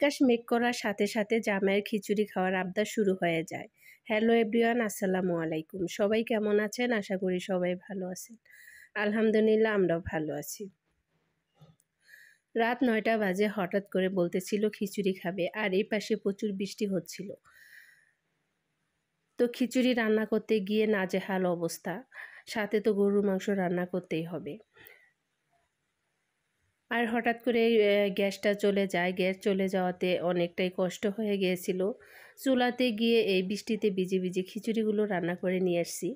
আকাশ মেঘ করার সাথে সাথে জামাইয়ের খিচুড়ি খাওয়ার আবদার শুরু হয়ে যায়। হ্যালো এভরিওয়ান, আসসালামু আলাইকুম। সবাই কেমন আছেন? আশা করি সবাই ভালো আছেন। আলহামদুলিল্লাহ, আমরাও ভালো আছি। রাত 9টা বাজে হঠাৎ করে বলতেছিল খিচুড়ি খাবে, আর এই পাশে প্রচুর বৃষ্টি হচ্ছিল। তো খিচুড়ি রান্না করতে গিয়ে নাজেহাল অবস্থা, সাথে তো গরুর মাংস রান্না করতেই হবে। আর হঠাৎ করে গ্যাসটা চলে যায়। গ্যাস চলে যাওয়াতে অনেকটাই কষ্ট হয়ে গিয়েছিল। চুলাতে গিয়ে এই বৃষ্টিতে ভিজে ভিজে খিচুড়িগুলো রান্না করে নিয়ে আসছি।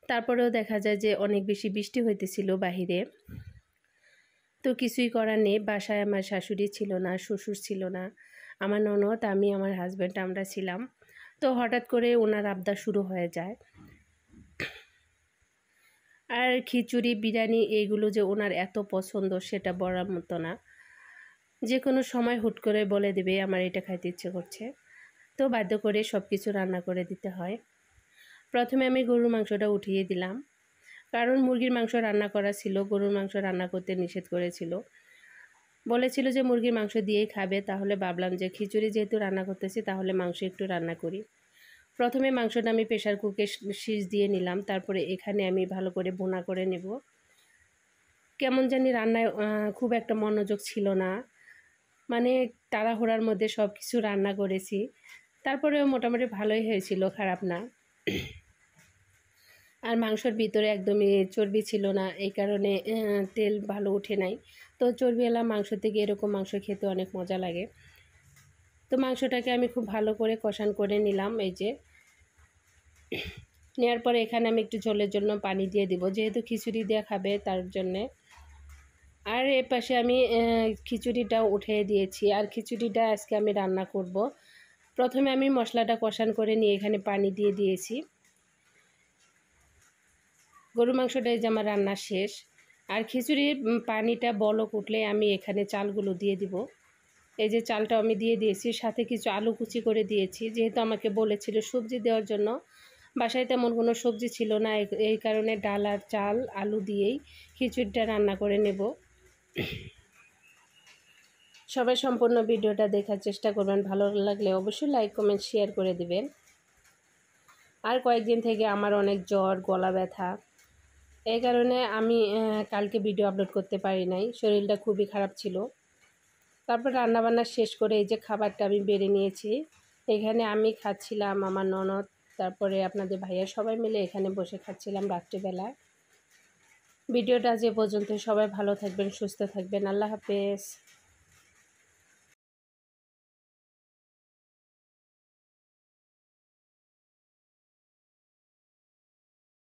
তারপরেও দেখা যায় যে অনেক বেশি বৃষ্টি হইতেছিল বাহিরে। তো কিছুই করার নেই। বাসায় আমার শাশুড়ি ছিল না, শ্বশুর ছিল না, আমার ননদ, আমি, আমার হাজব্যান্ড, আমরা ছিলাম। তো হঠাৎ করে ওনার আবদার শুরু হয়ে যায়। আর খিচুড়ি, বিরিয়ানি এইগুলো যে ওনার এত পছন্দ সেটা বলার মতো না। যে কোনো সময় হুট করে বলে দেবে আমার এটা খাইতে ইচ্ছে করছে। তো বাধ্য করে সব কিছু রান্না করে দিতে হয়। প্রথমে আমি গরুর মাংসটা উঠিয়ে দিলাম, কারণ মুরগির মাংস রান্না করা ছিল। গরুর মাংস রান্না করতে নিষেধ করেছিল, বলেছিল যে মুরগির মাংস দিয়েই খাবে। তাহলে ভাবলাম যে খিচুড়ি যেহেতু রান্না করতেছি তাহলে মাংস একটু রান্না করি। প্রথমে মাংসটা আমি প্রেশার কুকে সিজ দিয়ে নিলাম। তারপরে এখানে আমি ভালো করে ভুনা করে নেব। কেমন জানি রান্নায় খুব একটা মনোযোগ ছিল না, মানে তাড়াহুড়ার মধ্যে সব কিছু রান্না করেছি। তারপরেও মোটামুটি ভালোই হয়েছিল, খারাপ না। আর মাংসর ভিতরে একদমই চর্বি ছিল না, এই কারণে তেল ভালো উঠে নাই। তো চর্বিওয়ালা মাংস থেকে এরকম মাংস খেতে অনেক মজা লাগে। তো মাংসটাকে আমি খুব ভালো করে কষান করে নিলাম। এই যে নেওয়ার পরে এখানে আমি একটু ঝোলের জন্য পানি দিয়ে দিব, যেহেতু খিচুড়ি দিয়ে খাবে তার জন্যে। আর এ পাশে আমি খিচুড়িটাও উঠিয়ে দিয়েছি। আর খিচুড়িটা আজকে আমি রান্না করব। প্রথমে আমি মশলাটা কষান করে নিয়ে এখানে পানি দিয়ে দিয়েছি। গরু মাংসটা এই যে আমার রান্না শেষ। আর খিচুড়ির পানিটা বলক উঠলে আমি এখানে চালগুলো দিয়ে দিব। এই যে চালটা আমি দিয়ে দিয়েছি, সাথে কিছু আলু কুচি করে দিয়েছি। যেহেতু আমাকে বলেছিল সবজি দেওয়ার জন্য, বাসায় তেমন কোনো সবজি ছিল না, এই কারণে ডাল আর চাল আলু দিয়েই খিচুড়িটা রান্না করে নেব। সবাই সম্পূর্ণ ভিডিওটা দেখার চেষ্টা করবেন। ভালো লাগলে অবশ্যই লাইক, কমেন্ট, শেয়ার করে দিবেন। আর কয়েকদিন থেকে আমার অনেক জ্বর, গলা ব্যথা, এই কারণে আমি কালকে ভিডিও আপলোড করতে পারি নাই। শরীরটা খুবই খারাপ ছিল। তারপর রান্নাবান্না শেষ করে এই যে খাবারটা আমি বেড়ে নিয়েছি। এখানে আমি খাচ্ছিলাম, আমার ননদ, তারপরে আপনাদের ভাইয়া, সবাই মিলে এখানে বসে খাচ্ছিলাম রাত্রিবেলা। ভিডিওটা যে পর্যন্ত। সবাই ভালো থাকবেন, সুস্থ থাকবেন। আল্লাহ হাফেজ।